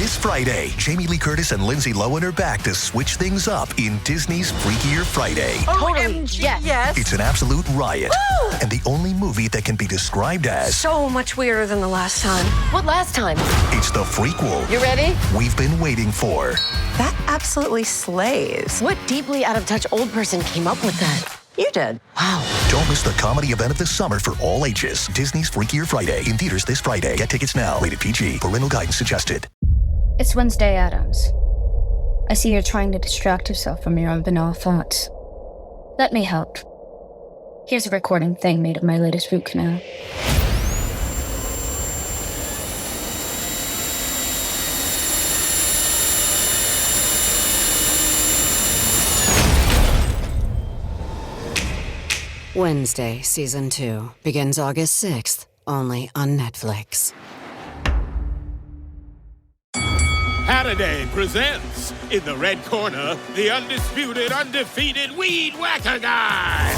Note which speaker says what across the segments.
Speaker 1: This Friday, Jamie Lee Curtis and Lindsay Lohan are back to switch things up in Disney's Freakier Friday.
Speaker 2: Totally, yes.
Speaker 1: It's an absolute riot, and the only movie that can be described as
Speaker 2: So much weirder than the last time.
Speaker 3: What last time?
Speaker 1: it's the frequel
Speaker 3: You ready?
Speaker 1: we've been waiting for.
Speaker 4: That absolutely slays.
Speaker 3: What deeply out of touch old person came up with that?
Speaker 4: You did.
Speaker 3: Wow.
Speaker 1: Don't miss the comedy event of the summer for all ages. Disney's Freakier Friday in theaters this Friday. Get tickets now. Rated PG. Parental guidance suggested.
Speaker 5: It's Wednesday Addams. I see you're trying to distract yourself from your own banal thoughts. Let me help. Here's a recording thing made of my latest root canal.
Speaker 6: Wednesday, Season 2, begins August 6th, only on Netflix.
Speaker 7: Halliday presents, in the red corner, the undisputed, undefeated Weed Whacker Guy.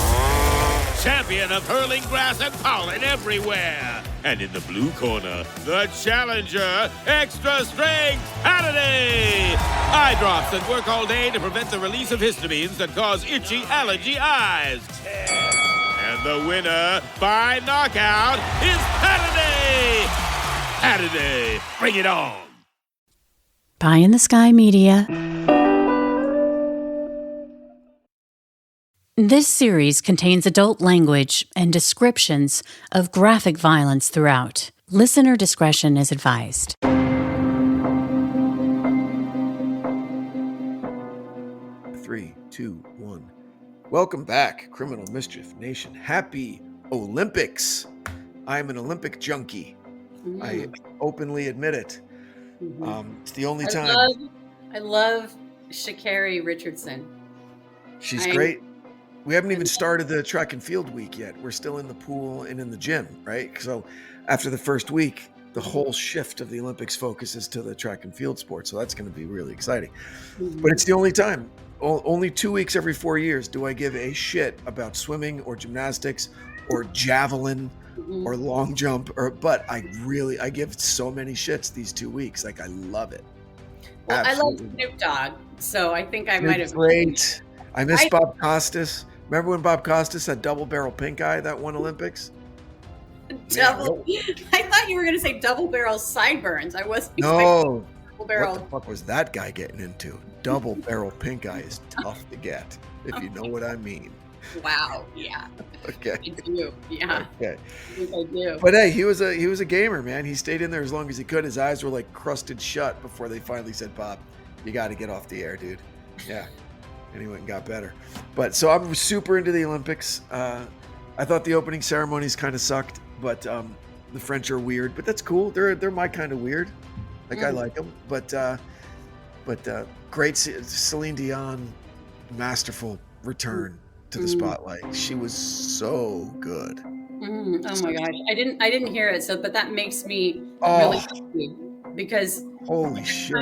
Speaker 7: Champion of hurling grass and pollen everywhere. And in the blue corner, the challenger, extra strength Halliday. Eye drops that work all day to prevent the release of histamines that cause itchy allergy eyes. And the winner by knockout is Halliday. Halliday, bring it on.
Speaker 8: Pie in the Sky Media. This series contains adult language and descriptions of graphic violence throughout. Listener discretion is advised.
Speaker 9: 3, 2, 1. Welcome back, Criminal Mischief Nation. Happy Olympics. I'm an Olympic junkie. I openly admit it. It's the only time.
Speaker 10: I love Sha'Carri Richardson.
Speaker 9: She's great. We haven't even started the track and field week yet. We're still in the pool and in the gym, right? So after the first week, the whole shift of the Olympics focuses to the track and field sport. So that's going to be really exciting. But it's the only time. Only 2 weeks every 4 years do I give a shit about swimming or gymnastics or javelin or long jump. But I give so many shits these 2 weeks. Like, I love it.
Speaker 10: Well,
Speaker 9: Absolutely.
Speaker 10: I love Snoop Dogg, so I think I might have.
Speaker 9: Great. I miss Bob Costas. Remember when Bob Costas had double barrel pink eye that won Olympics?
Speaker 10: Double. I thought you were going to say double barrel sideburns. I wasn't.
Speaker 9: No.
Speaker 10: Double barrel.
Speaker 9: What the fuck was that guy getting into? Double barrel pink eye is tough to get, if you know what I mean.
Speaker 10: Wow. Yeah.
Speaker 9: Okay.
Speaker 10: I do. Yeah.
Speaker 9: Okay.
Speaker 10: I think I do.
Speaker 9: But hey, he was a gamer, man. He stayed in there as long as he could. His eyes were like crusted shut before they finally said, "Bob, you got to get off the air, dude." Yeah. And he went and got better. But so I'm super into the Olympics. I thought the opening ceremonies kind of sucked, but the French are weird. But that's cool. They're my kind of weird. Like I like them. But great Celine Dion, masterful return to the spotlight. She was so good.
Speaker 10: Oh my gosh, I didn't hear it. So, but that makes me really happy because
Speaker 9: holy shit!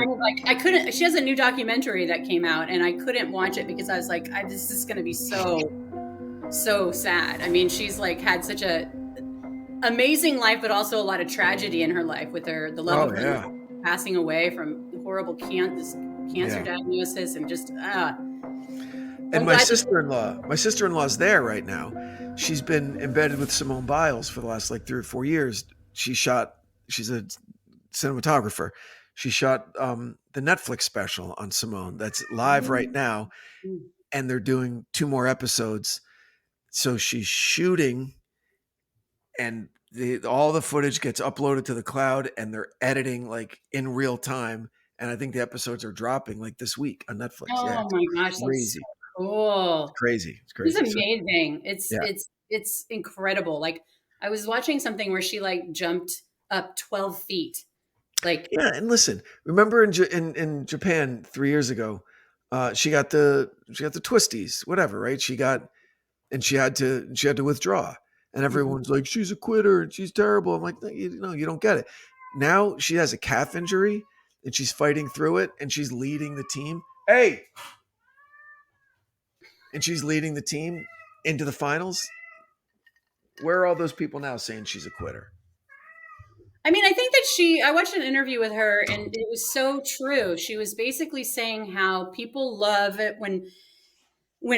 Speaker 10: I couldn't. She has a new documentary that came out, and I couldn't watch it because I was like, this is going to be so sad. I mean, she's like had such a amazing life, but also a lot of tragedy in her life with the love of her passing away from horrible cancer diagnosis, and just
Speaker 9: And my sister-in-law's there right now. She's been embedded with Simone Biles for the last 3 or 4 years. She's a cinematographer. She shot the Netflix special on Simone that's live right now, and they're doing 2 more episodes. So she's shooting, and all the footage gets uploaded to the cloud, and they're editing in real time. And I think the episodes are dropping this week on Netflix.
Speaker 10: Oh my gosh,
Speaker 9: crazy.
Speaker 10: That's so cool.
Speaker 9: It's crazy. It's crazy.
Speaker 10: It's amazing. It's incredible. I was watching something where she jumped up 12 feet.
Speaker 9: And listen, remember in Japan 3 years ago, she got the twisties, whatever, right? She had to withdraw, and everyone's like, she's a quitter and she's terrible. I'm like, no, you don't get it. Now she has a calf injury and she's fighting through it, and she's leading the team. And she's leading the team into the finals. Where are all those people now saying she's a quitter?
Speaker 10: I mean, I think that I watched an interview with her and it was so true. She was basically saying how people love it when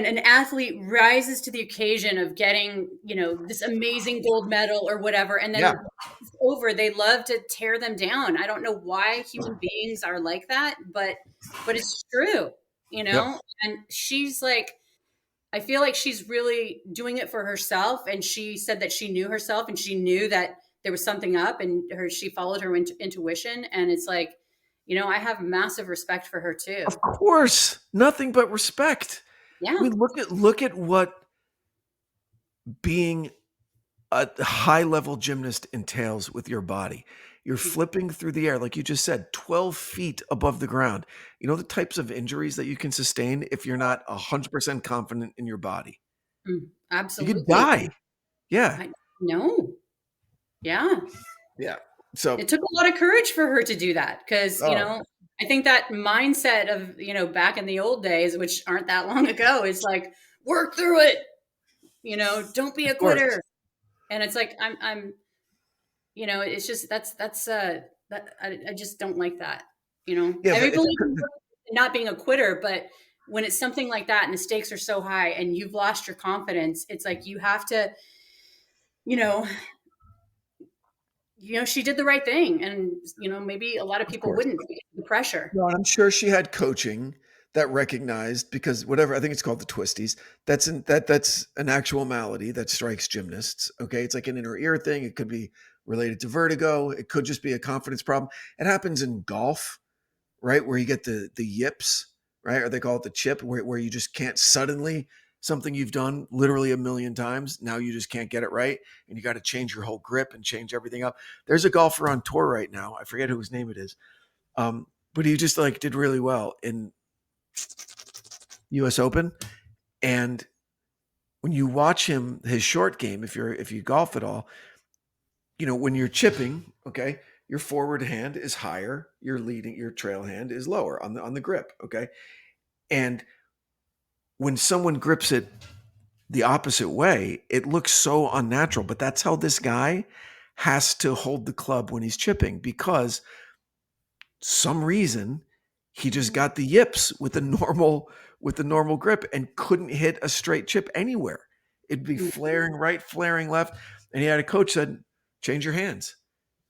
Speaker 10: an athlete rises to the occasion of getting, this amazing gold medal or whatever, and then
Speaker 9: Yeah.
Speaker 10: it's over, they love to tear them down. I don't know why human beings are like that, but it's true,
Speaker 9: Yep.
Speaker 10: And she's like, I feel like she's really doing it for herself. And she said that she knew herself and she knew that there was something up, and she followed her intuition. And it's like, I have massive respect for her too.
Speaker 9: Of course, nothing but respect.
Speaker 10: Yeah.
Speaker 9: I mean, look at what being a high level gymnast entails with your body. You're flipping through the air, like you just said, 12 feet above the ground. You know the types of injuries that you can sustain if you're not 100% confident in your body.
Speaker 10: Absolutely.
Speaker 9: You could die. Yeah.
Speaker 10: I know. Yeah.
Speaker 9: Yeah. So
Speaker 10: it took a lot of courage for her to do that because, I think that mindset of, back in the old days, which aren't that long ago, is like, work through it, don't be a quitter. And it's like, I'm, it's just, I just don't like that,
Speaker 9: Yeah,
Speaker 10: I believe in not being a quitter, but when it's something like that and the stakes are so high and you've lost your confidence, it's like, you have to, she did the right thing. And, maybe a lot of people wouldn't, the pressure.
Speaker 9: No, I'm sure she had coaching that recognized, because whatever, I think it's called the twisties. That's an actual malady that strikes gymnasts. Okay. It's like an inner ear thing. It could be related to vertigo. It could just be a confidence problem. It happens in golf, right? Where you get the yips, right? Or they call it the chip, where you just can't suddenly, something you've done literally a million times, now you just can't get it right. And you got to change your whole grip and change everything up. There's a golfer on tour right now. I forget whose name it is. But he just did really well in US Open. And when you watch him, his short game, if you golf at all, when you're chipping, okay, your forward hand is higher, your trail hand is lower on the grip, okay? And when someone grips it the opposite way, it looks so unnatural, but that's how this guy has to hold the club when he's chipping, because some reason he just got the yips with the normal grip and couldn't hit a straight chip anywhere. It'd be flaring right, flaring left. And he had a coach said, change your hands.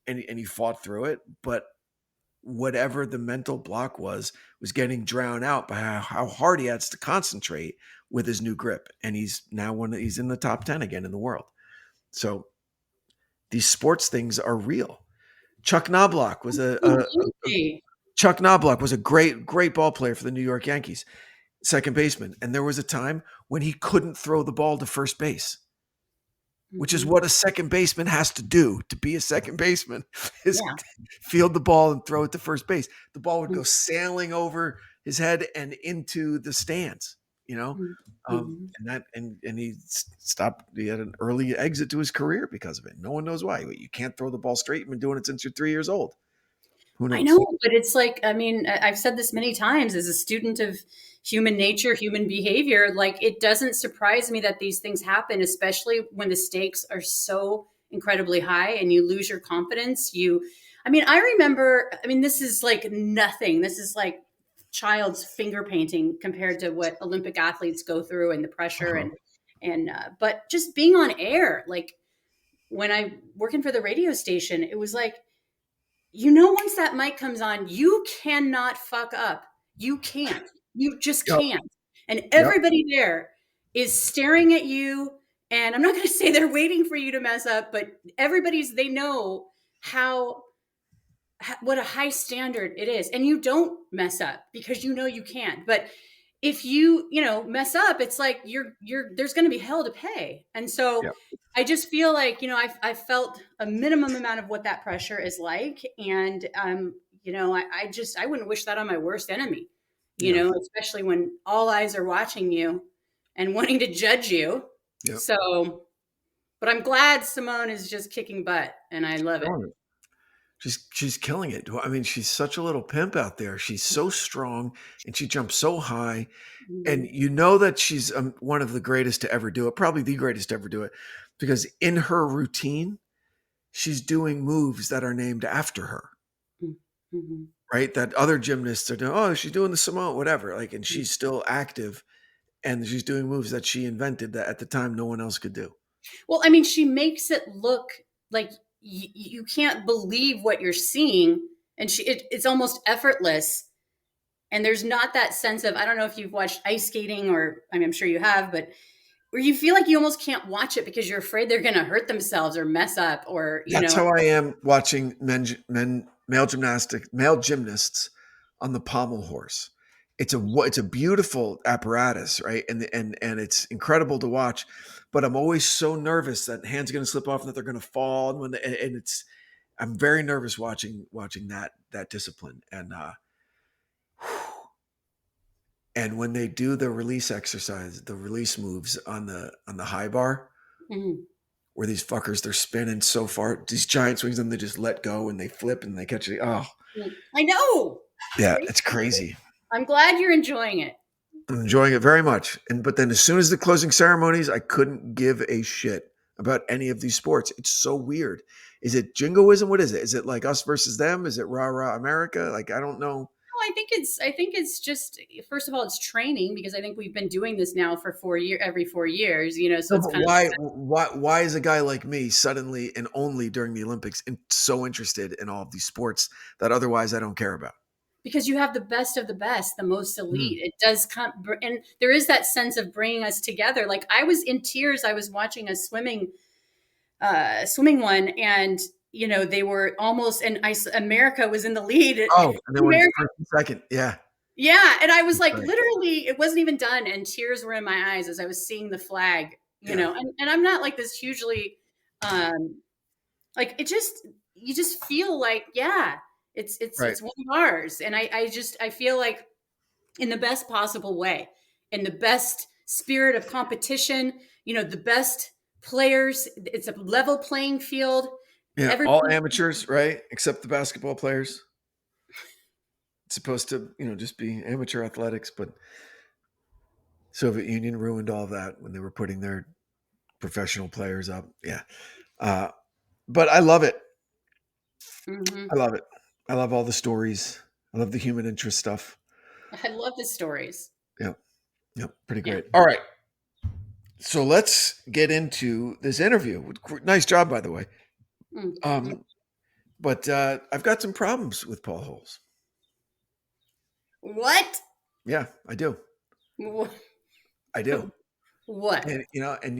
Speaker 9: And he fought through it. But whatever the mental block was getting drowned out by how hard he has to concentrate with his new grip. And he's in the top 10 again in the world. So these sports things are real. Chuck Knobloch was a great ball player for the New York Yankees, second baseman. And there was a time when he couldn't throw the ball to first base, which is what a second baseman has to do to be a second baseman, is field the ball and throw it to first base. The ball would go sailing over his head and into the stands, and he stopped. He had an early exit to his career because of it. No one knows why. You can't throw the ball straight. You've been doing it since you're 3 years old. Who knows?
Speaker 10: I know, but it's like, I mean, I've said this many times as a student of human nature, human behavior, like it doesn't surprise me that these things happen, especially when the stakes are so incredibly high and you lose your confidence. I remember, this is like nothing. This is like child's finger painting compared to what Olympic athletes go through and the pressure but just being on air, like when I'm working for the radio station, it was like, once that mic comes on, you cannot fuck up. You can't. You just can't. And everybody there is staring at you. And I'm not going to say they're waiting for you to mess up, but they know what a high standard it is. And you don't mess up because you can't. But if you mess up, it's like there's going to be hell to pay. And so I just feel like, I felt a minimum amount of what that pressure is like. And, I wouldn't wish that on my worst enemy, especially when all eyes are watching you and wanting to judge you. Yep. So, but I'm glad Simone is just kicking butt and I love it.
Speaker 9: She's killing it. I mean, she's such a little pimp out there. She's so strong and she jumps so high. And that she's one of the greatest to ever do it, probably the greatest to ever do it, because in her routine, she's doing moves that are named after her.
Speaker 10: Mm-hmm.
Speaker 9: Right? That other gymnasts are doing, oh, she's doing the Samoa, whatever. Like, and she's still active and she's doing moves that she invented that at the time no one else could do.
Speaker 10: Well, I mean, she makes it look like you can't believe what you're seeing, and it's almost effortless. And there's not that sense of, I don't know if you've watched ice skating, or I mean, I'm sure you have, but where you feel like you almost can't watch it because you're afraid they're going to hurt themselves or mess up, or
Speaker 9: That's how I am watching male gymnasts on the pommel horse. It's a beautiful apparatus, right? And it's incredible to watch, but I'm always so nervous that hands are going to slip off and that they're going to fall. And I'm very nervous watching that discipline. And when they do the release exercise, the release moves on the high bar, where these fuckers, they're spinning so far, these giant swings, and they just let go and they flip and they catch it. Oh,
Speaker 10: I know.
Speaker 9: Yeah, it's crazy.
Speaker 10: I'm glad you're enjoying it.
Speaker 9: I'm enjoying it very much. But then as soon as the closing ceremonies, I couldn't give a shit about any of these sports. It's so weird. Is it jingoism? What is it? Is it like us versus them? Is it rah rah America? Like, I don't know.
Speaker 10: I think it's just, first of all, it's training, because I think we've been doing this now for every 4 years, so it's kind
Speaker 9: why is a guy like me suddenly and only during the Olympics so interested in all of these sports that otherwise I don't care about?
Speaker 10: Because you have the best of the best, the most elite. It does come, and there is that sense of bringing us together. Like, I was in tears. I was watching a swimming one, and they were almost, and America was in the lead.
Speaker 9: Oh, and they were first and second. Yeah.
Speaker 10: Yeah. And I was like, literally, it wasn't even done, and tears were in my eyes as I was seeing the flag, and I'm not like this hugely, like, you just feel like, yeah, it's one of ours. And I feel like, in the best possible way, in the best spirit of competition, the best players, it's a level playing field.
Speaker 9: Yeah, all amateurs, right? Except the basketball players. It's supposed to, just be amateur athletics, but Soviet Union ruined all that when they were putting their professional players up. Yeah. But I love it.
Speaker 10: Mm-hmm.
Speaker 9: I love it. I love all the stories. I love the human interest stuff.
Speaker 10: I love the stories.
Speaker 9: Yeah. Pretty great. All right. So let's get into this interview. Nice job, by the way. But I've got some problems with Paul Holes.
Speaker 10: What?
Speaker 9: Yeah, I do. I do.
Speaker 10: What?
Speaker 9: And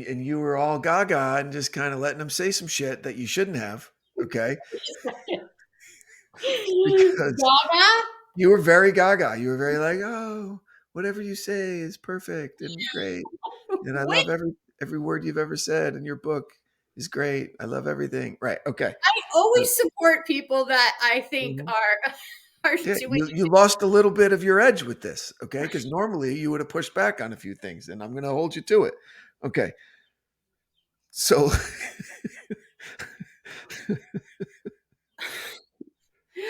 Speaker 9: and you were all gaga and just kind of letting him say some shit that you shouldn't have. Okay. Because
Speaker 10: gaga?
Speaker 9: You were very gaga. You were very like, oh, whatever you say is perfect and great. And I love every word you've ever said in your book is great. I love everything. Right. Okay.
Speaker 10: I always support people that I think are doing.
Speaker 9: You lost a little bit of your edge with this. Okay. Because normally you would have pushed back on a few things, and I'm going to hold you to it. Okay. So,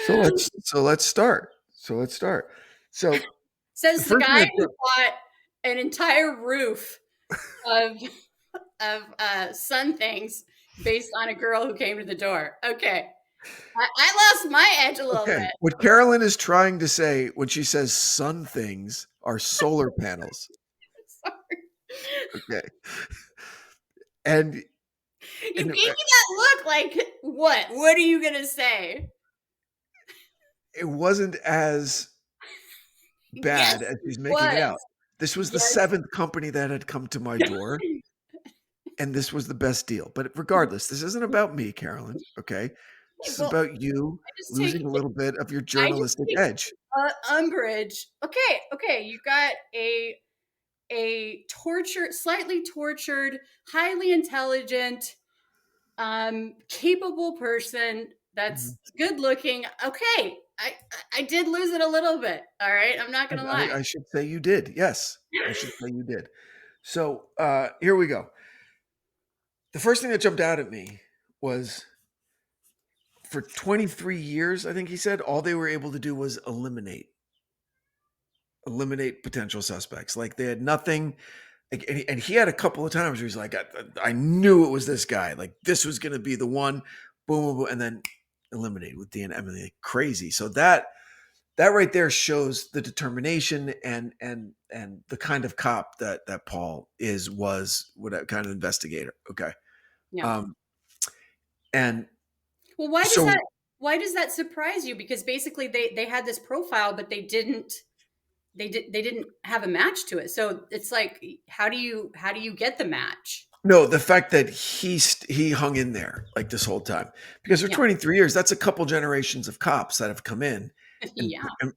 Speaker 9: let's start. So
Speaker 10: says the guy who bought an entire roof of sun things based on a girl who came to the door. Okay. I lost my edge a little bit.
Speaker 9: What Carolyn is trying to say when she says sun things are solar panels.
Speaker 10: Sorry.
Speaker 9: Okay. And
Speaker 10: you gave me that look like, what? What are you going to say?
Speaker 9: It wasn't as bad as she's making it out. This was the seventh company that had come to my door, and this was the best deal. But regardless, this isn't about me, Carolyn, okay? This is about you losing a little bit of your journalistic edge.
Speaker 10: Umbrage. Okay. You got a slightly tortured, highly intelligent, capable person that's good looking. Okay. I did lose it a little bit. All right. I'm not going to lie.
Speaker 9: I should say you did. Yes. I should say you did. So here we go. The first thing that jumped out at me was, for 23 years, I think he said, all they were able to do was eliminate potential suspects. Like, they had nothing. And he had a couple of times where he's like, I knew it was this guy. Like, this was going to be the one. boom, boom, boom, and then eliminated with DNA. I mean, like, crazy. So that right there shows the determination and the kind of cop that Paul was what kind of investigator. Okay.
Speaker 10: Yeah.
Speaker 9: And
Speaker 10: well, why does that surprise you? Because basically they had this profile, but they didn't have a match to it. So it's like, how do you get the match?
Speaker 9: No, the fact that he hung in there like this whole time, because for 23 years, that's a couple generations of cops that have come in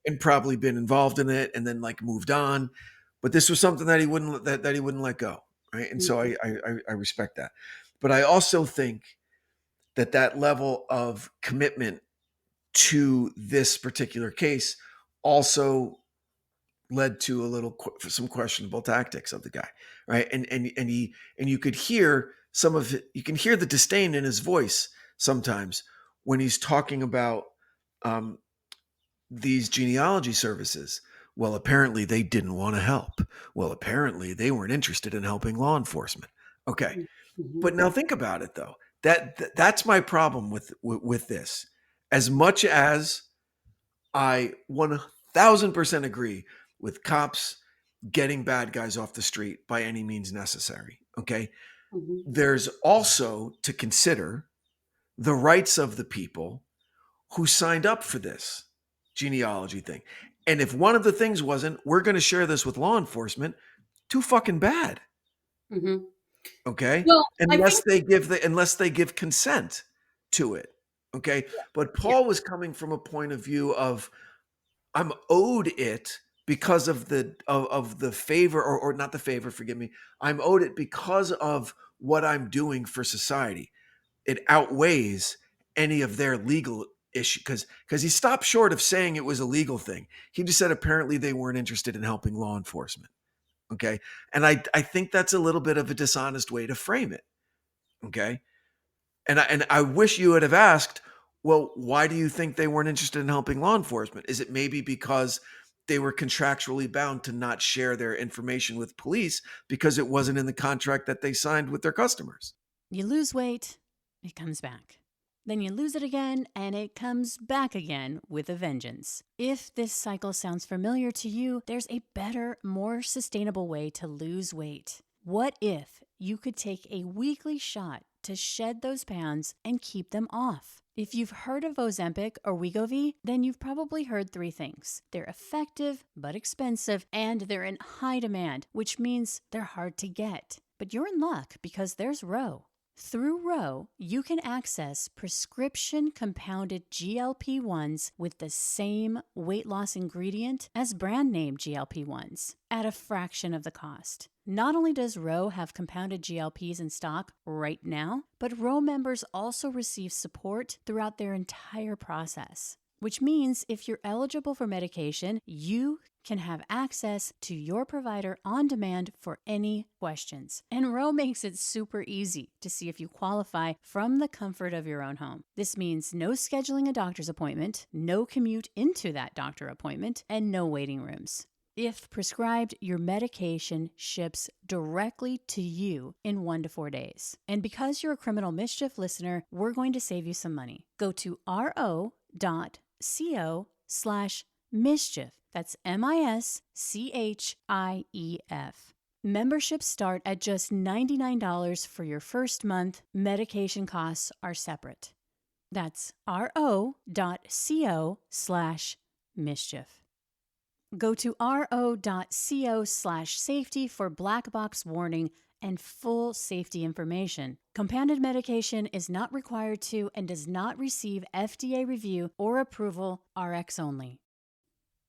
Speaker 9: and probably been involved in it and then like moved on. But this was something that he wouldn't let go. Right. And so I respect that. But I also think that level of commitment to this particular case also led to some questionable tactics of the guy, right? And you could hear some of it. You can hear the disdain in his voice sometimes when he's talking about these genealogy services. Well, apparently they didn't want to help. Well, apparently they weren't interested in helping law enforcement. Okay, but now think about it though. That's my problem with this. As much as I 1000% agree with cops getting bad guys off the street by any means necessary. Okay. There's also to consider the rights of the people who signed up for this genealogy thing. And if one of the things wasn't, we're going to share this with law enforcement, too fucking bad. Okay.
Speaker 10: Well,
Speaker 9: unless they give consent to it. Okay. But Paul was coming from a point of view of, I'm owed it because of the favor or not the favor, forgive me. I'm owed it because of what I'm doing for society. It outweighs any of their legal issue because he stopped short of saying it was a legal thing. He just said apparently they weren't interested in helping law enforcement. Okay. And I think that's a little bit of a dishonest way to frame it. Okay. And I wish you would have asked, well, why do you think they weren't interested in helping law enforcement? Is it maybe because they were contractually bound to not share their information with police because it wasn't in the contract that they signed with their customers?
Speaker 8: You lose weight, it comes back. Then you lose it again, and it comes back again with a vengeance. If this cycle sounds familiar to you, there's a better, more sustainable way to lose weight. What if you could take a weekly shot to shed those pounds and keep them off? If you've heard of Ozempic or Wegovy, then you've probably heard three things. They're effective, but expensive, and they're in high demand, which means they're hard to get. But you're in luck because there's Ro. Through Ro, you can access prescription compounded GLP-1s with the same weight loss ingredient as brand name GLP-1s at a fraction of the cost. Not only does Ro have compounded GLPs in stock right now, but Ro members also receive support throughout their entire process. Which means if you're eligible for medication, you can have access to your provider on demand for any questions. And Ro makes it super easy to see if you qualify from the comfort of your own home. This means no scheduling a doctor's appointment, no commute into that doctor appointment, and no waiting rooms. If prescribed, your medication ships directly to you in 1 to 4 days. And because you're a Criminal Mischief listener, we're going to save you some money. Go to ro.co/mischief. That's MISCHIEF. Memberships start at just $99 for your first month. Medication costs are separate. That's ro.co/mischief. Go to ro.co/safety for black box warning and full safety information. Compounded medication is not required to and does not receive FDA review or approval, RX only.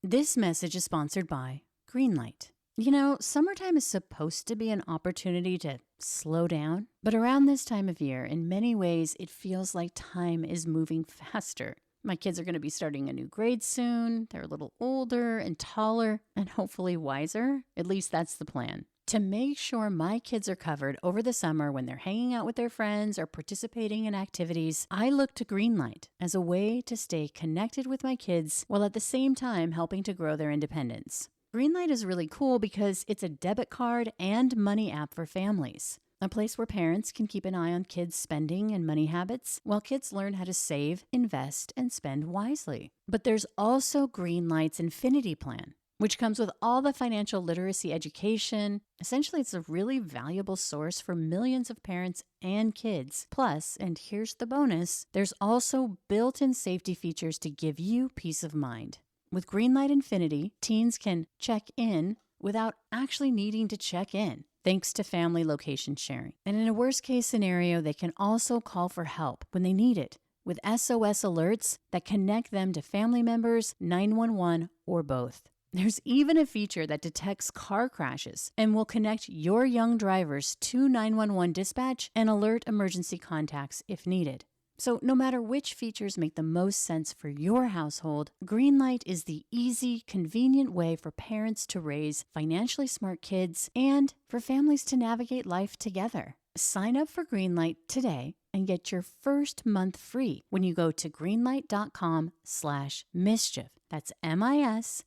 Speaker 8: This message is sponsored by Greenlight. You know, summertime is supposed to be an opportunity to slow down, but around this time of year, in many ways, it feels like time is moving faster. My kids are going to be starting a new grade soon. They're a little older and taller and hopefully wiser. At least that's the plan. To make sure my kids are covered over the summer when they're hanging out with their friends or participating in activities, I look to Greenlight as a way to stay connected with my kids while at the same time helping to grow their independence. Greenlight is really cool because it's a debit card and money app for families. a place where parents can keep an eye on kids' spending and money habits while kids learn how to save, invest, and spend wisely. But there's also Greenlight's Infinity Plan, which comes with all the financial literacy education. Essentially, it's a really valuable source for millions of parents and kids. Plus, and here's the bonus, there's also built-in safety features to give you peace of mind. With Greenlight Infinity, teens can check in without actually needing to check in, thanks to family location sharing. And in a worst-case scenario, they can also call for help when they need it, with SOS alerts that connect them to family members, 911, or both. There's even a feature that detects car crashes and will connect your young drivers to 911 dispatch and alert emergency contacts if needed. So no matter which features make the most sense for your household, Greenlight is the easy, convenient way for parents to raise financially smart kids and for families to navigate life together. Sign up for Greenlight today and get your first month free when you go to greenlight.com/mischief. That's MISCHIEF.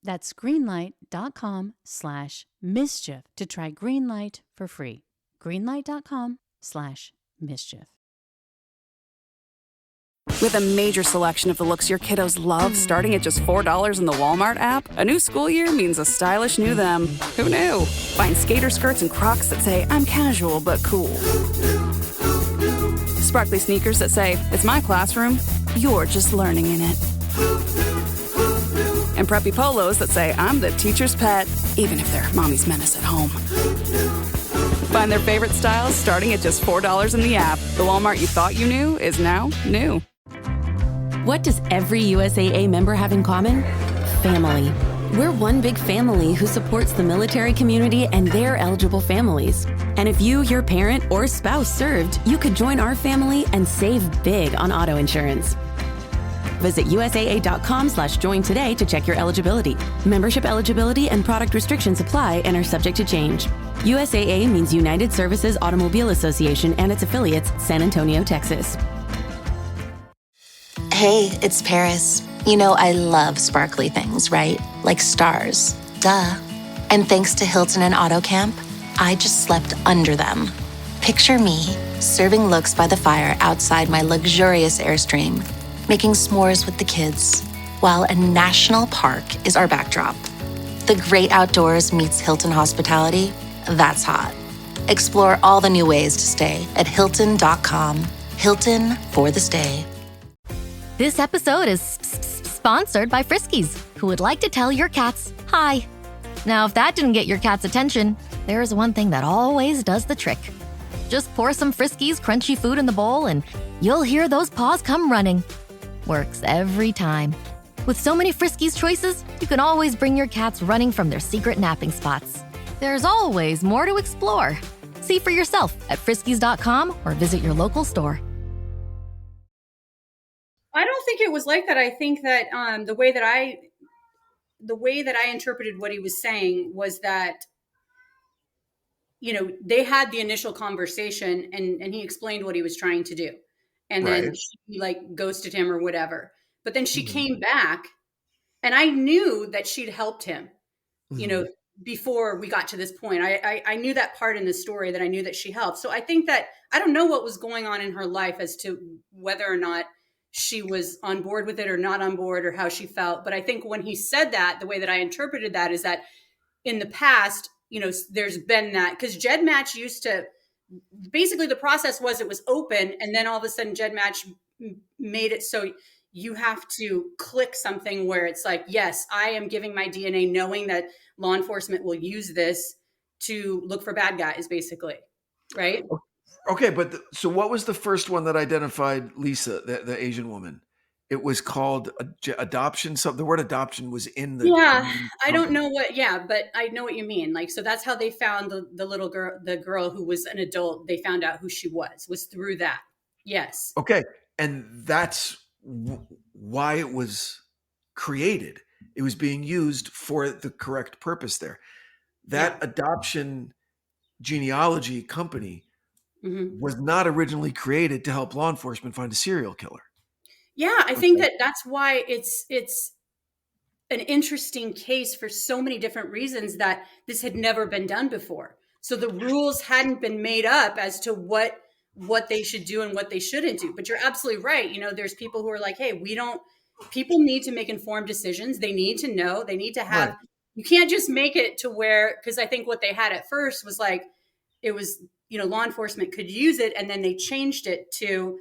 Speaker 8: That's greenlight.com/mischief to try Greenlight for free. Greenlight.com/mischief.
Speaker 11: With a major selection of the looks your kiddos love starting at just $4 in the Walmart app, a new school year means a stylish new them. Who knew? Find skater skirts and Crocs that say, I'm casual but cool. Sparkly sneakers that say, it's my classroom, you're just learning in it. And preppy polos that say, I'm the teacher's pet, even if they're mommy's menace at home. Find their favorite styles starting at just $4 in the app. The Walmart you thought you knew is now new.
Speaker 12: What does every USAA member have in common? Family. We're one big family who supports the military community and their eligible families. And if you, your parent, or spouse served, you could join our family and save big on auto insurance. Visit USAA.com/join today to check your eligibility. Membership eligibility and product restrictions apply and are subject to change. USAA means United Services Automobile Association and its affiliates, San Antonio, Texas.
Speaker 13: Hey, it's Paris. You know I love sparkly things, right? Like stars. Duh. And thanks to Hilton and Auto Camp, I just slept under them. Picture me serving looks by the fire outside my luxurious Airstream, making s'mores with the kids, while a national park is our backdrop. The great outdoors meets Hilton hospitality. That's hot. Explore all the new ways to stay at Hilton.com. Hilton for the stay.
Speaker 3: This episode is sponsored by Friskies, who would like to tell your cats hi. Now, if that didn't get your cat's attention, there is one thing that always does the trick. Just pour some Friskies crunchy food in the bowl and you'll hear those paws come running. Works every time. With so many Friskies choices, you can always bring your cats running from their secret napping spots. There's always more to explore. See for yourself at friskies.com or visit your local store.
Speaker 10: I don't think it was like that. I think that the way that I interpreted what he was saying was that, you know, they had the initial conversation and he explained what he was trying to do. And then she like ghosted him or whatever. But then she came back and I knew that she'd helped him, you know, before we got to this point. I knew that part in the story, that I knew that she helped. So I think that I don't know what was going on in her life as to whether or not she was on board with it or not on board or how she felt. But I think when he said that, the way that I interpreted that is that in the past, you know, there's been that, because GEDmatch used to, basically the process was it was open and then all of a sudden GEDmatch made it so you have to click something where it's like, yes, I am giving my DNA knowing that law enforcement will use this to look for bad guys, basically. Right?
Speaker 9: Okay, but so what was the first one that identified Lisa, the Asian woman? It was called adoption. So the word adoption was in the.
Speaker 10: Yeah, I don't know what. Yeah, but I know what you mean. Like, so that's how they found the little girl, the girl who was an adult. They found out who she was through that. Yes.
Speaker 9: Okay, and that's why it was created. It was being used for the correct purpose there. That adoption genealogy company was not originally created to help law enforcement find a serial killer.
Speaker 10: Yeah, I think that's why it's an interesting case for so many different reasons, that this had never been done before. So the rules hadn't been made up as to what they should do and what they shouldn't do. But you're absolutely right. There's people who are like, hey, people need to make informed decisions. They need to know, they need to have, you can't just make it to where, because I think what they had at first was like, it was, law enforcement could use it. And then they changed it to,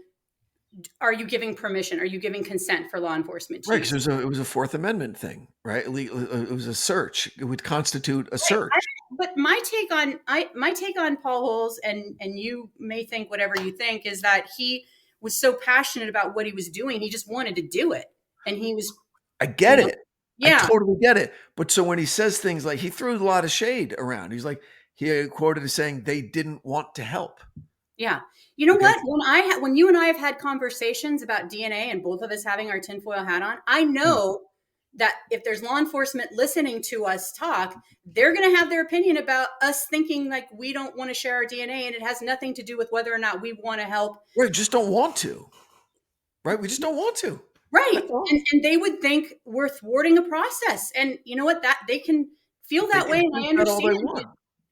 Speaker 10: are you giving permission? Are you giving consent for law enforcement to
Speaker 9: Right,
Speaker 10: use
Speaker 9: because it was a Fourth Amendment thing, right? It was a search. It would constitute a search.
Speaker 10: But my take on Paul Holes, and you may think whatever you think, is that he was so passionate about what he was doing, he just wanted to do it, and he was.
Speaker 9: I get it.
Speaker 10: Yeah,
Speaker 9: I totally get it. But so when he says things like, he threw a lot of shade around. He's like, he quoted as saying they didn't want to help.
Speaker 10: Yeah. You know what? When you and I have had conversations about DNA and both of us having our tinfoil hat on, I know that if there's law enforcement listening to us talk, they're going to have their opinion about us thinking like we don't want to share our DNA, and it has nothing to do with whether or not we want to help.
Speaker 9: Right. Just don't want to. Right. We just don't want to.
Speaker 10: Right. And they would think we're thwarting a process. And you know what? That they can feel that way. And I understand.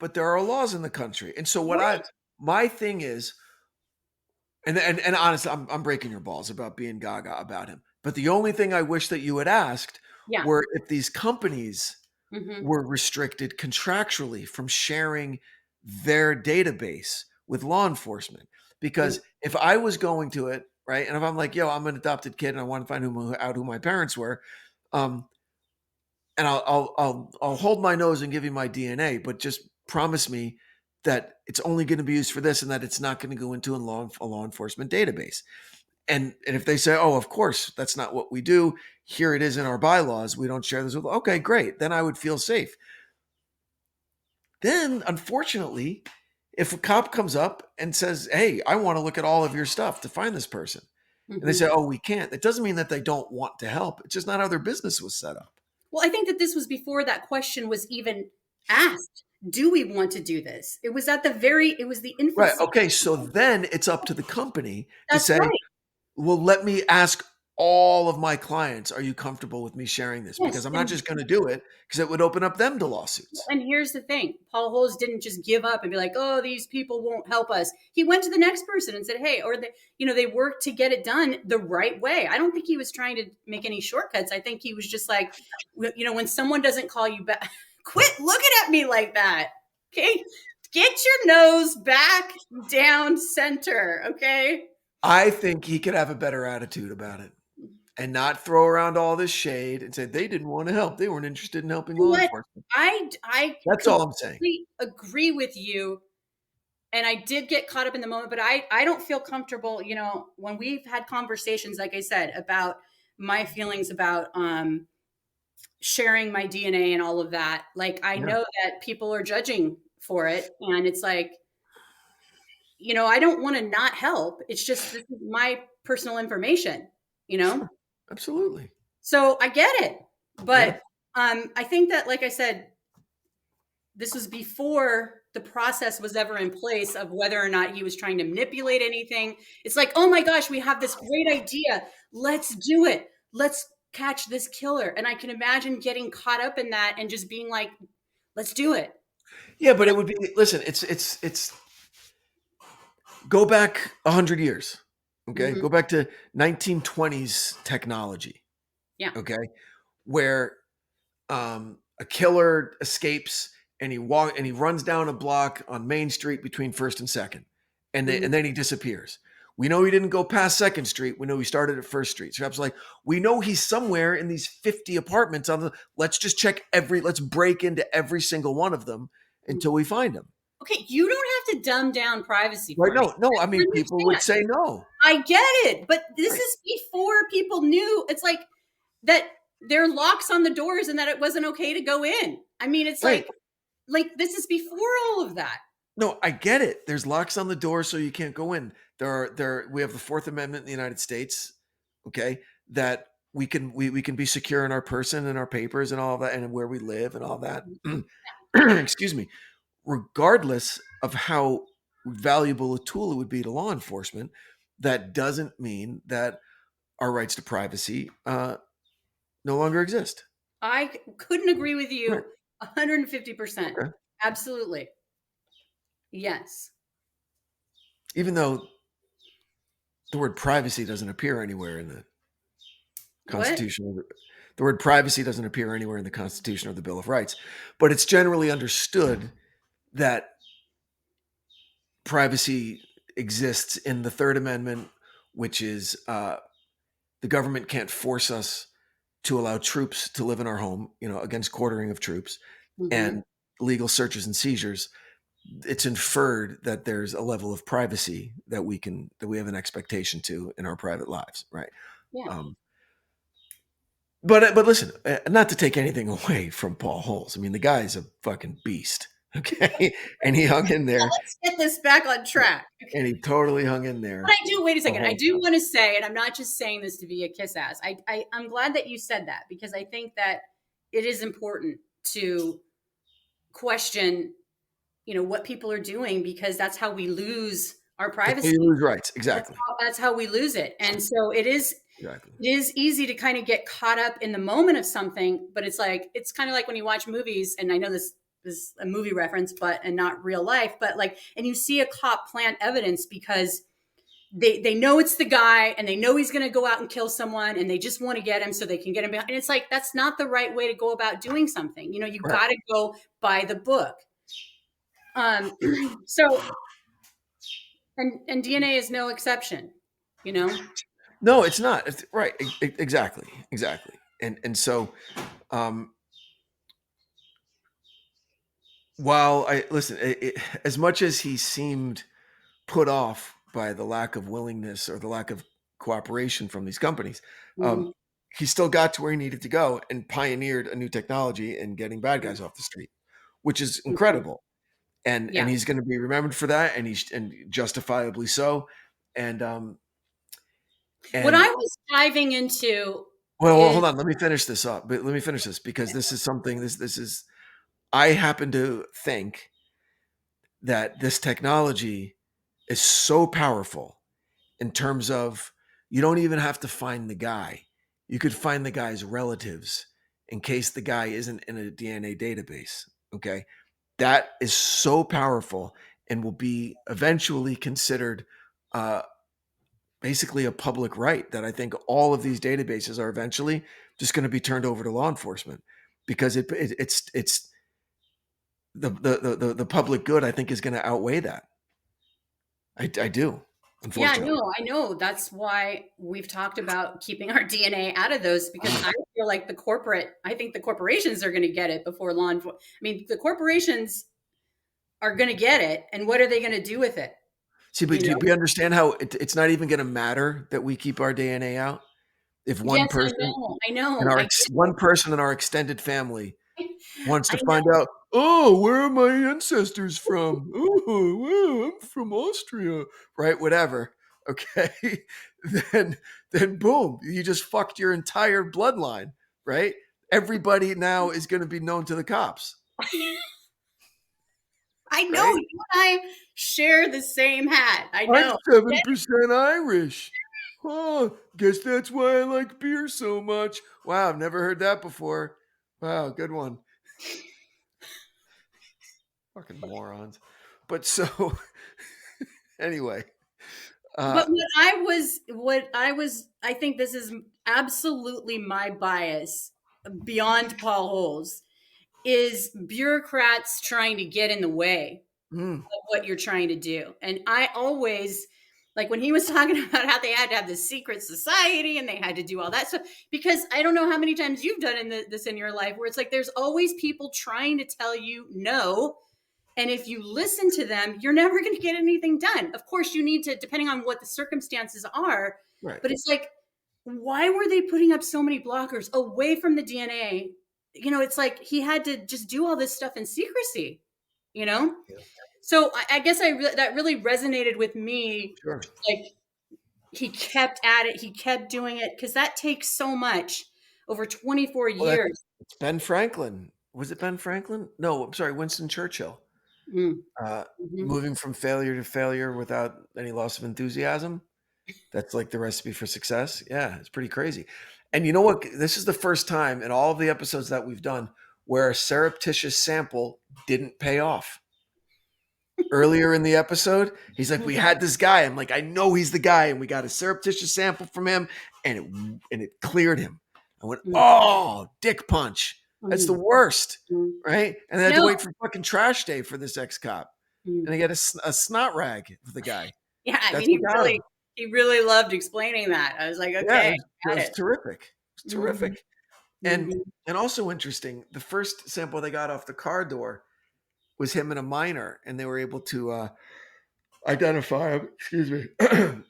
Speaker 9: But there are laws in the country. And so my thing is, and honestly, I'm breaking your balls about being gaga about him. But the only thing I wish that you had asked were if these companies were restricted contractually from sharing their database with law enforcement. Because if I was going to it, right, and if I'm like, yo, I'm an adopted kid and I want to find out who my parents were, and I'll hold my nose and give you my DNA, but just promise me that it's only going to be used for this and that it's not going to go into a law enforcement database. And if they say, oh, of course, that's not what we do. Here it is in our bylaws. We don't share this with, okay, great. Then I would feel safe. Then, unfortunately, if a cop comes up and says, hey, I want to look at all of your stuff to find this person. And they say, oh, we can't. That doesn't mean that they don't want to help. It's just not how their business was set up.
Speaker 10: Well, I think that this was before that question was even asked. Do we want to do this? It was it was the infancy.
Speaker 9: Right. Okay. So then it's up to the company to say, well, let me ask all of my clients, are you comfortable with me sharing this? Because I'm not just going to do it because it would open up them to lawsuits.
Speaker 10: And here's the thing. Paul Holes didn't just give up and be like, oh, these people won't help us. He went to the next person and said, hey, or they worked to get it done the right way. I don't think he was trying to make any shortcuts. I think he was just like, when someone doesn't call you back, quit looking at me like that. Okay. Get your nose back down center. Okay.
Speaker 9: I think he could have a better attitude about it and not throw around all this shade and say they didn't want to help. They weren't interested in helping law enforcement. That's all I'm saying.
Speaker 10: I agree with you. And I did get caught up in the moment, but I don't feel comfortable, when we've had conversations, like I said, about my feelings about sharing my DNA and all of that. Like, I know that people are judging for it. And it's like, I don't want to not help. It's just, this is my personal information,
Speaker 9: Sure. Absolutely.
Speaker 10: So I get it. But I think that, like I said, this was before the process was ever in place of whether or not he was trying to manipulate anything. It's like, oh my gosh, we have this great idea. Let's do it. Let's catch this killer. And I can imagine getting caught up in that and just being like, let's do it.
Speaker 9: Yeah, but it would be, listen, it's go back 100 years. Okay. Go back to 1920s technology.
Speaker 10: Yeah.
Speaker 9: Okay. Where a killer escapes and he runs down a block on Main Street between First and Second, and then he disappears. We know he didn't go past Second Street. We know he started at First Street. So I was like, we know he's somewhere in these 50 apartments let's just let's break into every single one of them until we find him.
Speaker 10: Okay, you don't have to dumb down privacy.
Speaker 9: Right? No. I mean, people would say no.
Speaker 10: I get it, but this is before people knew. It's like that there are locks on the doors and that it wasn't okay to go in. I mean, it's like this is before all of that.
Speaker 9: No, I get it. There's locks on the door so you can't go in. We have the Fourth Amendment in the United States, okay, that we can be secure in our person and our papers and all of that and where we live and all that. Excuse me. Regardless of how valuable a tool it would be to law enforcement, that doesn't mean that our rights to privacy no longer exist.
Speaker 10: I couldn't agree with you 150%. Okay. Absolutely. Yes.
Speaker 9: Even though the word privacy doesn't appear anywhere in the Constitution. The word privacy doesn't appear anywhere in the Constitution or the Bill of Rights, but it's generally understood that privacy exists in the Third Amendment, which is the government can't force us to allow troops to live in our home, against quartering of troops and legal searches and seizures. It's inferred that there's a level of privacy that we have an expectation to in our private lives, right?
Speaker 10: Yeah.
Speaker 9: But listen, not to take anything away from Paul Holes. I mean, the guy's a fucking beast, okay? And he hung in there.
Speaker 10: Let's get this back on track.
Speaker 9: And he totally hung in there.
Speaker 10: But wait a second. I do want to say, and I'm not just saying this to be a kiss ass. I'm glad that you said that, because I think that it is important to question, what people are doing, because that's how we lose our privacy.
Speaker 9: You lose rights. Exactly.
Speaker 10: That's how we lose it. And so it is easy to kind of get caught up in the moment of something, but it's kind of like when you watch movies, and I know this is a movie reference, and not real life, but and you see a cop plant evidence because they know it's the guy, and they know he's going to go out and kill someone, and they just want to get him so they can get him behind. And it's that's not the right way to go about doing something. You got to go by the book. So, and DNA is no exception,
Speaker 9: No, it's not. It's, right. Exactly. And so, while as much as he seemed put off by the lack of willingness or the lack of cooperation from these companies, he still got to where he needed to go and pioneered a new technology in getting bad guys off the street, which is incredible. And he's going to be remembered for that, and justifiably so. And
Speaker 10: what I was diving into.
Speaker 9: Well, hold on. Let me finish this up. But let me finish this, because this is something. This is. I happen to think that this technology is so powerful in terms of you don't even have to find the guy. You could find the guy's relatives in case the guy isn't in a DNA database. Okay. That is so powerful and will be eventually considered basically a public right, that I think all of these databases are eventually just going to be turned over to law enforcement, because it's the public good, I think, is going to outweigh that. I do. Unfortunately.
Speaker 10: Yeah, I know. That's why we've talked about keeping our DNA out of those, because I feel like I think the corporations are going to get it before law enforcement. I mean, the corporations are going to get it, and what are they going to do with it?
Speaker 9: See, but do you understand how it's not even going to matter that we keep our DNA out? If one person,
Speaker 10: I know.
Speaker 9: One person in our extended family wants to find out, where are my ancestors from? Oh, I'm from Austria, right? Whatever. Okay. Then boom, you just fucked your entire bloodline, right? Everybody now is going to be known to the cops.
Speaker 10: I know. Right? You and I share the same hat. I know.
Speaker 9: I'm 7% Irish. Oh, guess that's why I like beer so much. Wow, I've never heard that before. Wow, good one. Fucking morons. But so, anyway.
Speaker 10: But I think this is absolutely my bias beyond Paul Holes, is bureaucrats trying to get in the way of what you're trying to do. And I always, like when he was talking about how they had to have this secret society and they had to do all that stuff, because I don't know how many times you've done this in your life, where it's there's always people trying to tell you no. And if you listen to them, you're never going to get anything done. Of course, you need to, depending on what the circumstances are.
Speaker 9: Right.
Speaker 10: But it's why were they putting up so many blockers away from the DNA? It's he had to just do all this stuff in secrecy, Yeah. So I guess that really resonated with me.
Speaker 9: Sure.
Speaker 10: He kept at it. He kept doing it, because that takes so much over 24 years.
Speaker 9: It's Ben Franklin. Was it Ben Franklin? No, I'm sorry. Winston Churchill. Moving from failure to failure without any loss of enthusiasm. That's the recipe for success. Yeah, it's pretty crazy. And you know what? This is the first time in all of the episodes that we've done where a surreptitious sample didn't pay off. earlier in the episode. He's like, we had this guy. I'm like, I know he's the guy, and we got a surreptitious sample from him, and it cleared him. I went, oh, dick punch. That's the worst, right? And then I had to wait for fucking trash day for this ex-cop, and I get a snot rag for the guy.
Speaker 10: Yeah, I mean, he really loved explaining that. I was like, okay,
Speaker 9: it was terrific. It was terrific.
Speaker 10: Mm-hmm.
Speaker 9: And also interesting, the first sample they got off the car door was him and a minor, and they were able to identify him. Excuse me,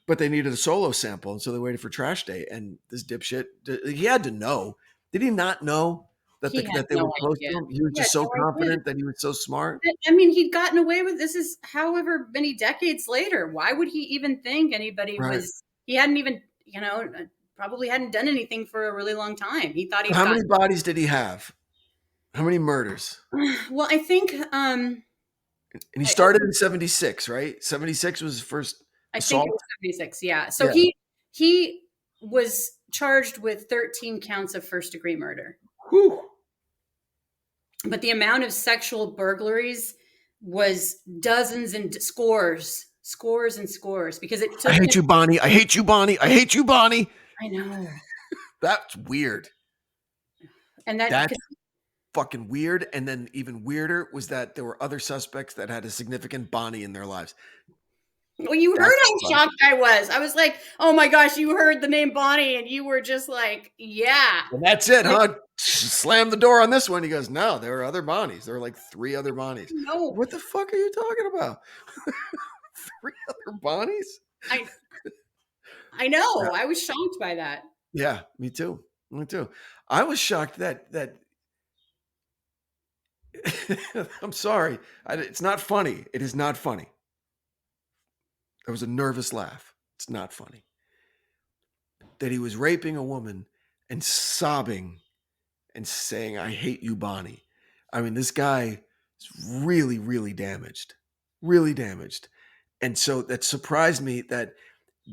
Speaker 9: but they needed a solo sample, and so they waited for trash day. And this dipshit, he had to know. Did he not know that they were close to him? He was just so confident that he was so smart.
Speaker 10: I mean, he'd gotten away with this is however many decades later. Why would he even think anybody was? He hadn't even, probably hadn't done anything for a really long time. He thought
Speaker 9: How many bodies did he have? How many murders?
Speaker 10: Well, I think.
Speaker 9: And he started in 76, right? 76 was his first assault?
Speaker 10: I think it was 76, yeah. So he was charged with 13 counts of first-degree murder.
Speaker 9: Whew.
Speaker 10: But the amount of sexual burglaries was dozens and scores and scores, because it took
Speaker 9: I hate you, Bonnie. I hate you, Bonnie. I hate you, Bonnie.
Speaker 10: I know.
Speaker 9: That's weird.
Speaker 10: And
Speaker 9: that's fucking weird. And then even weirder was that there were other suspects that had a significant Bonnie in their lives.
Speaker 10: Well, you heard how shocked I was. I was like, oh my gosh, you heard the name Bonnie, and you were just like, yeah.
Speaker 9: And that's it, huh? Slam the door on this one. He goes, no, there are other Bonnies. There are like 3 other Bonnies.
Speaker 10: No.
Speaker 9: What the fuck are you talking about? 3 other Bonnies?
Speaker 10: I know. Yeah. I was shocked by that.
Speaker 9: Yeah, me too. Me too. I was shocked that I'm sorry. It's not funny. It is not funny. There was a nervous laugh. It's not funny. That he was raping a woman and sobbing and saying, I hate you, Bonnie. I mean, this guy is really, really damaged. Really damaged. And so that surprised me that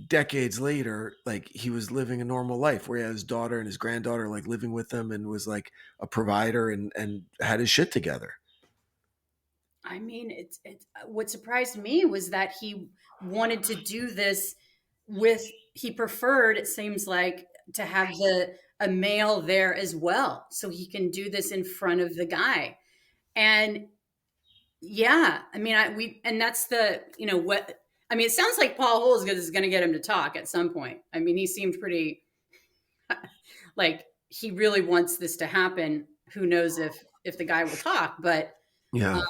Speaker 9: decades later, like, he was living a normal life where he had his daughter and his granddaughter like living with him and was like a provider and had his shit together.
Speaker 10: I mean, it's what surprised me was that he wanted to do this he preferred, it seems like, to have a male there as well, so he can do this in front of the guy. And yeah, I mean, that's the, it sounds like Paul Holes is going to get him to talk at some point. I mean, he seemed pretty like he really wants this to happen. Who knows if the guy will talk, but
Speaker 9: yeah.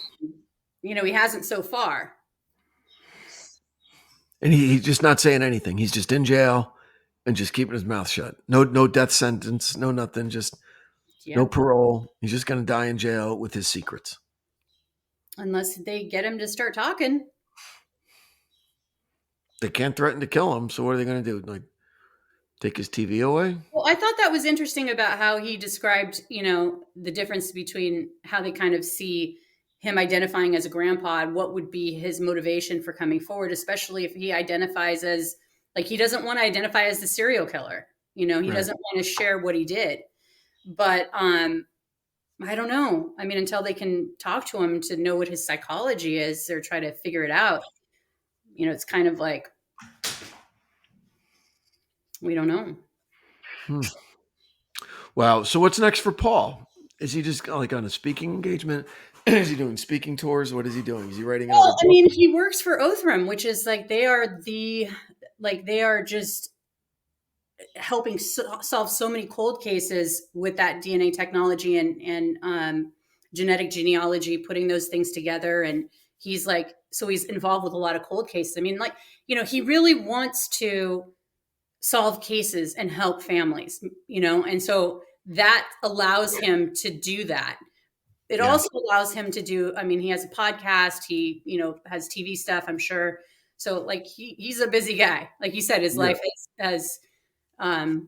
Speaker 10: He hasn't so far.
Speaker 9: And he's just not saying anything. He's just in jail and just keeping his mouth shut. No death sentence, no nothing, just no parole. He's just going to die in jail with his secrets.
Speaker 10: Unless they get him to start talking.
Speaker 9: They can't threaten to kill him, so what are they going to do? Like, take his TV away?
Speaker 10: Well, I thought that was interesting about how he described, the difference between how they kind of see him identifying as a grandpa and what would be his motivation for coming forward, especially if he identifies as, like, he doesn't want to identify as the serial killer. He doesn't want to share what he did. But I don't know. I mean, until they can talk to him to know what his psychology is or try to figure it out, it's kind of like, we don't know.
Speaker 9: Wow. So what's next for Paul? Is he just like on a speaking engagement? Is he doing speaking tours? What is he doing? Is he writing?
Speaker 10: Well, I mean, he works for Othram, which is like, they are just helping solve so many cold cases with that DNA technology and genetic genealogy, putting those things together. And he's involved with a lot of cold cases. I mean, he really wants to solve cases and help families, and so that allows him to do that. It also allows him to do, I mean, he has a podcast, he, has TV stuff, I'm sure. So like, he's a busy guy. Like you said, his life hasn't been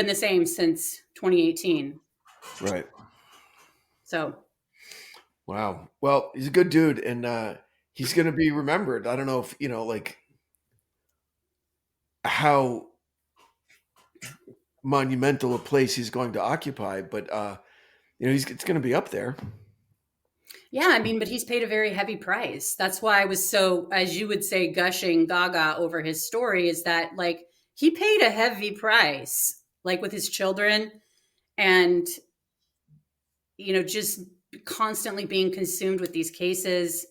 Speaker 10: the same since 2018.
Speaker 9: Right.
Speaker 10: So.
Speaker 9: Wow. Well, he's a good dude, and he's going to be remembered. I don't know if, like, how monumental a place he's going to occupy, but it's going to be up there.
Speaker 10: Yeah, I mean, but he's paid a very heavy price. That's why I was so, as you would say, gushing gaga over his story, is that like he paid a heavy price, like with his children and, you know, just constantly being consumed with these cases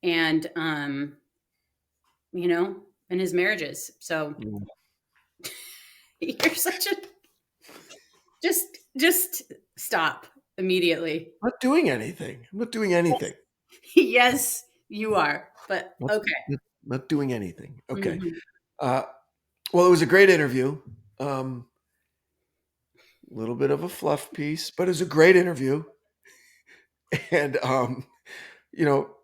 Speaker 10: and, you know, and his marriages. So you're such a, just stop immediately.
Speaker 9: I'm not doing anything. I'm not doing anything.
Speaker 10: Yes, you are. But okay.
Speaker 9: Not doing anything. Okay.
Speaker 10: Mhm.
Speaker 9: Well, it was a great interview. A little bit of a fluff piece, but it was a great interview. And you know,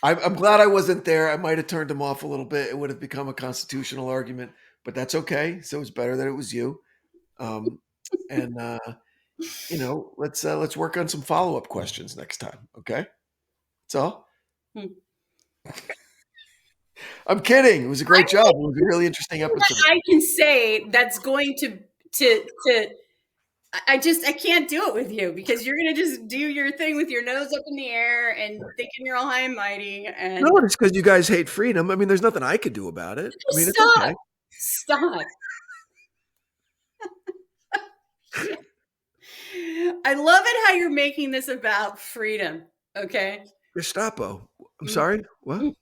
Speaker 9: I'm glad I wasn't there. I might have turned him off a little bit. It would have become a constitutional argument, but that's okay. So it's better that it was you. And you know, let's work on some follow-up questions next time. Okay. That's all. I'm kidding. It was a great job. It was a really interesting episode.
Speaker 10: I can say that's going to I can't do it with you because you're going to just do your thing with your nose up in the air and thinking you're all high and mighty. And
Speaker 9: No, it's because you guys hate freedom. I mean, there's nothing I could do about it. I mean,
Speaker 10: stop.
Speaker 9: It's okay.
Speaker 10: Stop. I love it how you're making this about freedom. Okay.
Speaker 9: Gestapo. I'm sorry. What?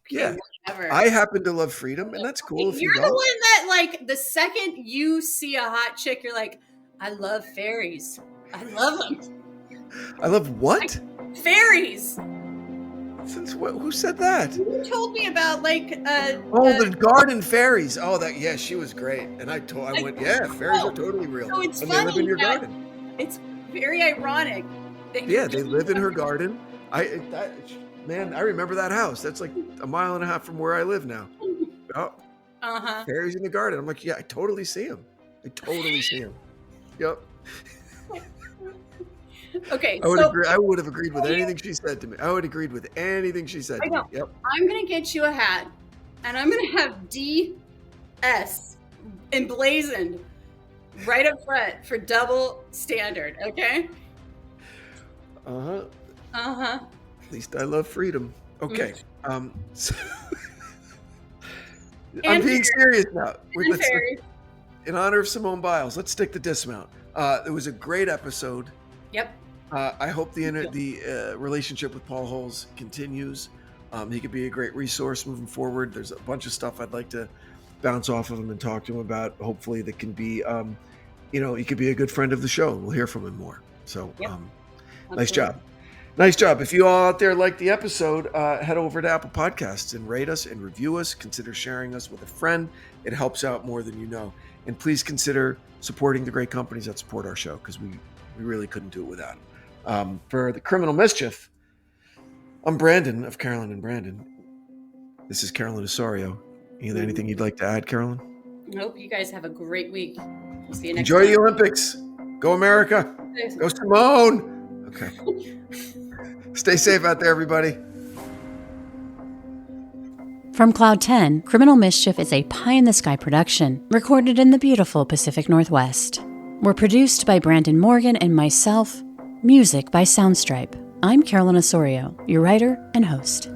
Speaker 9: Yeah.
Speaker 10: Whatever.
Speaker 9: I happen to love freedom, and that's cool. If
Speaker 10: You're
Speaker 9: you
Speaker 10: the
Speaker 9: don't.
Speaker 10: one that, like, the second you see a hot chick, you're like, I love fairies. I love them.
Speaker 9: I love what?
Speaker 10: Fairies.
Speaker 9: Since what? Who said that?
Speaker 10: You told me about
Speaker 9: the garden fairies. Oh, yeah, she was great. And I went, yeah, fairies are totally real.
Speaker 10: So it's
Speaker 9: and
Speaker 10: funny
Speaker 9: they live in your
Speaker 10: that
Speaker 9: garden.
Speaker 10: It's very ironic.
Speaker 9: Yeah, they live in her garden. Man, I remember that house. That's like a mile and a half from where I live now. Oh, fairies in the garden. I'm like, yeah, I totally see them. I totally see them. Yep.
Speaker 10: Okay.
Speaker 9: I would have agreed with anything she said to me. I would have agreed with anything she said to me. Yep.
Speaker 10: I'm going to get you a hat, and I'm going to have DS emblazoned right up front for double standard, okay?
Speaker 9: Uh-huh.
Speaker 10: Uh-huh.
Speaker 9: At least I love freedom. Okay. So
Speaker 10: And
Speaker 9: I'm being serious now.
Speaker 10: And fairies.
Speaker 9: In honor of Simone Biles, let's stick the dismount. It was a great episode.
Speaker 10: Yep.
Speaker 9: I hope the relationship with Paul Holes continues. He could be a great resource moving forward. There's a bunch of stuff I'd like to bounce off of him and talk to him about. Hopefully that can be, he could be a good friend of the show. We'll hear from him more. So nice job. Nice job. If you all out there like the episode, head over to Apple Podcasts and rate us and review us. Consider sharing us with a friend. It helps out more than you know. And please consider supporting the great companies that support our show because we really couldn't do it without them. For the Criminal Mischief, I'm Branden of Carolyn and Branden. This is Carolyn Osorio. Anything you'd like to add, Carolyn?
Speaker 10: I hope you guys have a great week. We'll see you next
Speaker 9: Enjoy
Speaker 10: time.
Speaker 9: the Olympics. Go America. Go Simone. Okay. Stay safe out there, everybody.
Speaker 8: From Cloud 10, Criminal Mischief is a pie-in-the-sky production recorded in the beautiful Pacific Northwest. We're produced by Brandon Morgan and myself. Music by Soundstripe. I'm Carolyn Osorio, your writer and host.